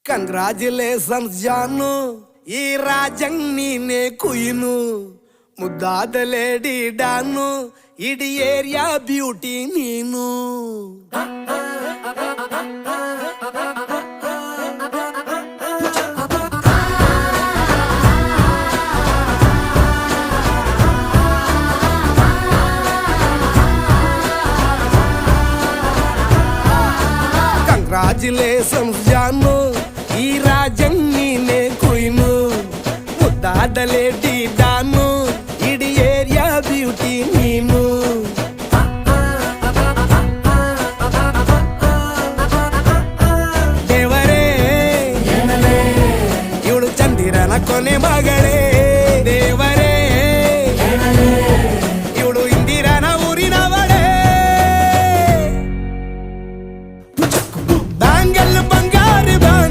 Congratulations ಜಾನು, ಈ ರಾಜಂಗ್ ನೀನೆ ಕುಯ್ನು, ಮುದ್ದಾದ ಲೇಡಿ ಡಾನು, ಇಡೀ ಏರಿಯಾ ಬ್ಯೂಟಿ ನೀನು. ಕಂಗ್ರಾಚುಲೇಷನ್ಸ್ ಜಾನು, ಈ ರಾಜಂಗ್ ನೀನೆ ಕುಯ್ನು, ಮುದ್ದಾದ ಲೇಡಿ ಡಾನು, ಇಡೀ ಏರಿಯಾ ಬ್ಯೂಟಿ ನೀನು. ದೇವರೇ ಇವಳು ಚಂದಿರನ ಕೊನೆ ಮಗಳೇ,